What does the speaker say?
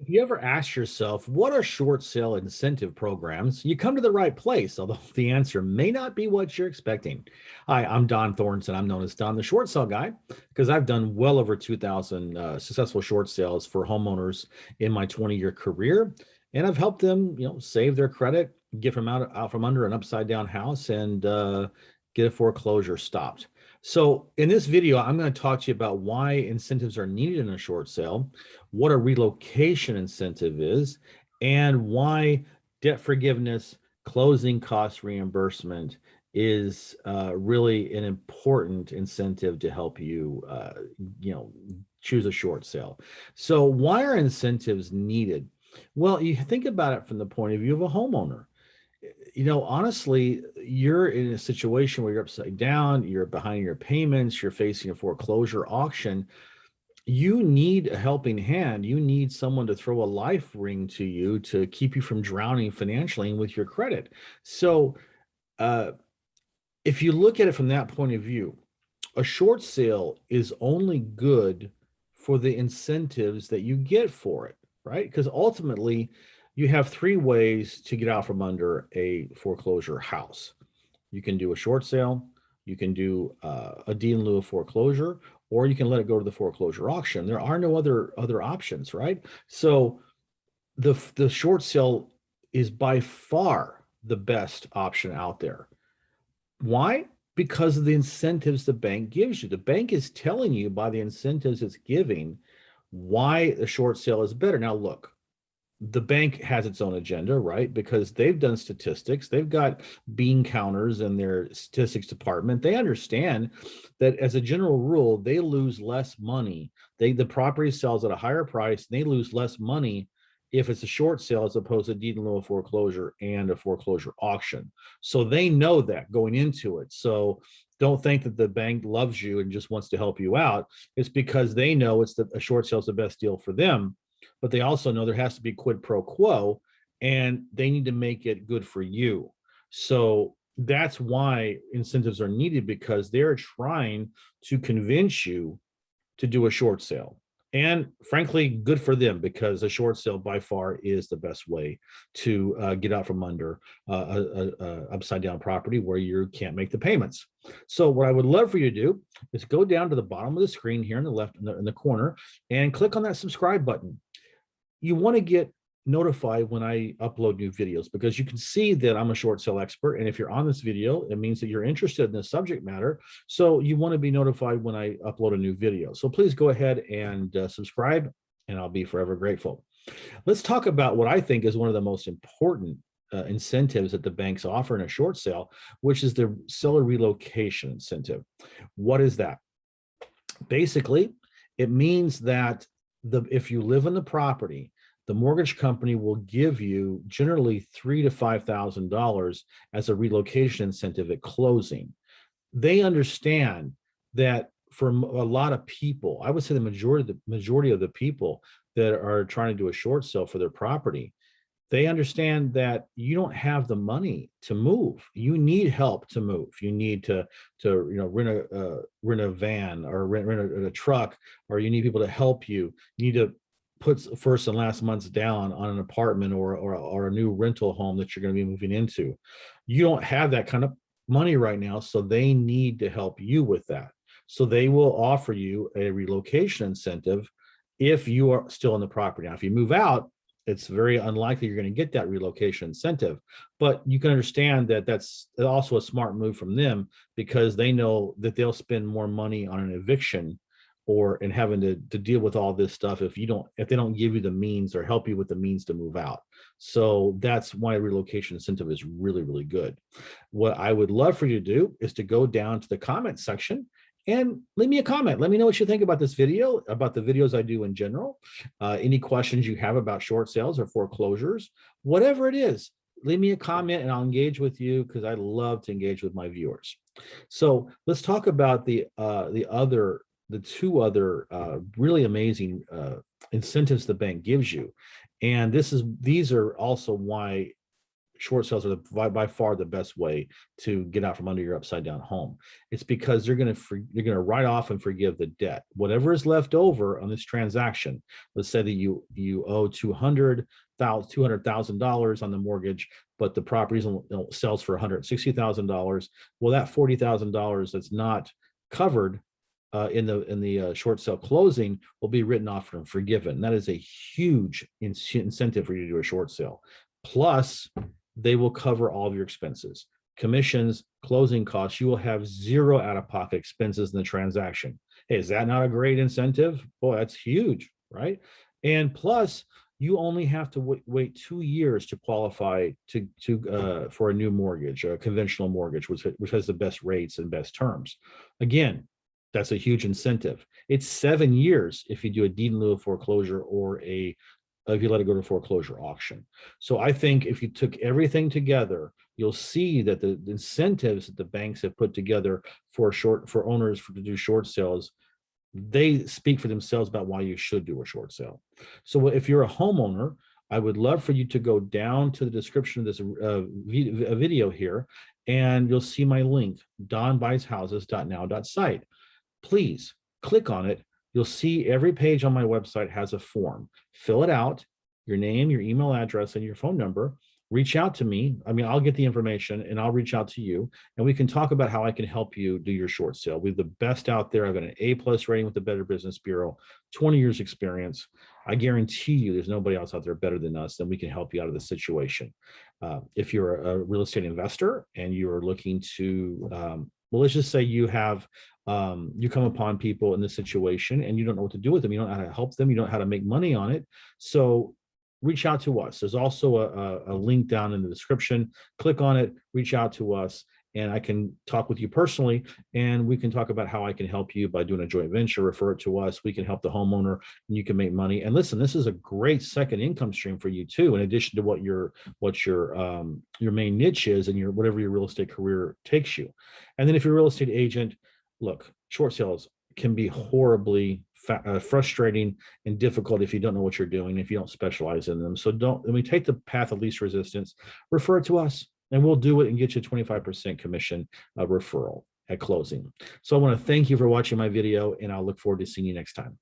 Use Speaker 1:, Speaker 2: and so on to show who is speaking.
Speaker 1: If you ever ask yourself, what are short sale incentive programs? You come to the right place, although the answer may not be what you're expecting. Hi, I'm Don Thornton. I'm known as Don the Short Sale Guy because I've done well over 2,000 successful short sales for homeowners in my 20-year career. And I've helped them, save their credit, get from out from under an upside down house and get a foreclosure stopped. So in this video, I'm going to talk to you about why incentives are needed in a short sale, what a relocation incentive is, and why debt forgiveness, closing cost reimbursement is really an important incentive to help you, choose a short sale. So why are incentives needed? Well, you think about it from the point of view of a homeowner. Honestly, you're in a situation where you're upside down, you're behind your payments, you're facing a foreclosure auction. You need a helping hand. You need someone to throw a life ring to you to keep you from drowning financially and with your credit. So, uh, if you look at it from that point of view, a short sale is only good for the incentives that you get for it, right? Because ultimately, you have three ways to get out from under a foreclosure house. You can do a short sale, you can do a deed in lieu of foreclosure, or you can let it go to the foreclosure auction. There are no other options, right? So the short sale is by far the best option out there. Why? Because of the incentives the bank gives you. The bank is telling you by the incentives it's giving why the short sale is better. Now, look, the bank has its own agenda, right? Because they've done statistics, they've got bean counters in their statistics department. They understand that as a general rule, they lose less money. The property sells at a higher price, and they lose less money if it's a short sale as opposed to deed in lieu of foreclosure and a foreclosure auction. So they know that going into it. So don't think that the bank loves you and just wants to help you out. It's because they know a short sale is the best deal for them, but they also know there has to be quid pro quo and they need to make it good for you. So that's why incentives are needed, because they're trying to convince you to do a short sale. And frankly, good for them, because a short sale by far is the best way to get out from under a upside down property where you can't make the payments. So what I would love for you to do is go down to the bottom of the screen here in the left in the corner and click on that subscribe button. You want to get notified when I upload new videos, because you can see that I'm a short sale expert. And if you're on this video, it means that you're interested in this subject matter. So you want to be notified when I upload a new video. So please go ahead and subscribe, and I'll be forever grateful. Let's talk about what I think is one of the most important incentives that the banks offer in a short sale, which is the seller relocation incentive. What is that? Basically, it means that if you live in the property, the mortgage company will give you generally $3,000 to $5,000 as a relocation incentive at closing. They understand that for a lot of people, I would say the majority of the people that are trying to do a short sale for their property, they understand that you don't have the money to move. You need help to move. You need to rent a van or rent a truck, or you need people to help you. You need to put first and last months down on an apartment or a new rental home that you're going to be moving into. You don't have that kind of money right now, so they need to help you with that. So they will offer you a relocation incentive if you are still in the property. Now, if you move out, it's very unlikely you're going to get that relocation incentive, but you can understand that that's also a smart move from them, because they know that they'll spend more money on an eviction and having to deal with all this stuff if they don't give you the means or help you with the means to move out. So that's why a relocation incentive is really, really good. What I would love for you to do is to go down to the comment section and leave me a comment. Let me know what you think about this video, about the videos I do in general. Any questions you have about short sales or foreclosures, whatever it is, leave me a comment and I'll engage with you, because I love to engage with my viewers. So let's talk about the two other really amazing incentives the bank gives you. And these are also why short sales are by far the best way to get out from under your upside down home. It's because they're going to write off and forgive the debt. Whatever is left over on this transaction, let's say that you owe $200,000 on the mortgage, but the property sells for $160,000. Well, that $40,000 that's not covered in the short sale closing will be written off and forgiven. That is a huge incentive for you to do a short sale. Plus, they will cover all of your expenses, commissions, closing costs. You will have zero out-of-pocket expenses in the transaction. Hey, is that not a great incentive? Boy, that's huge, right? And plus, you only have to wait 2 years to qualify for a new mortgage, a conventional mortgage, which has the best rates and best terms. Again, that's a huge incentive. It's 7 years if you do a deed in lieu of foreclosure or if you let it go to foreclosure auction. So I think if you took everything together, you'll see that the incentives that the banks have put together for owners to do short sales, they speak for themselves about why you should do a short sale. So if you're a homeowner, I would love for you to go down to the description of this video here, and you'll see my link, donbuyshouses.now.site. Please click on it. You'll see every page on my website has a form. Fill it out, your name, your email address, and your phone number. Reach out to me. I mean, I'll get the information and I'll reach out to you, and we can talk about how I can help you do your short sale. We have the best out there. I've got an A+ rating with the Better Business Bureau, 20 years experience. I guarantee you there's nobody else out there better than us, and we can help you out of the situation. If you're a real estate investor and you're looking to, well, let's just say you have you come upon people in this situation and you don't know what to do with them. You don't know how to help them. You don't know how to make money on it. So reach out to us. There's also a link down in the description. Click on it, reach out to us, and I can talk with you personally, and we can talk about how I can help you by doing a joint venture. Refer it to us. We can help the homeowner, and you can make money. And listen, this is a great second income stream for you too, in addition to what your main niche is and whatever your real estate career takes you. And then if you're a real estate agent, look, short sales can be horribly frustrating and difficult if you don't know what you're doing, if you don't specialize in them. So when we take the path of least resistance, refer it to us, and we'll do it and get you a 25% commission referral at closing. So I want to thank you for watching my video, and I'll look forward to seeing you next time.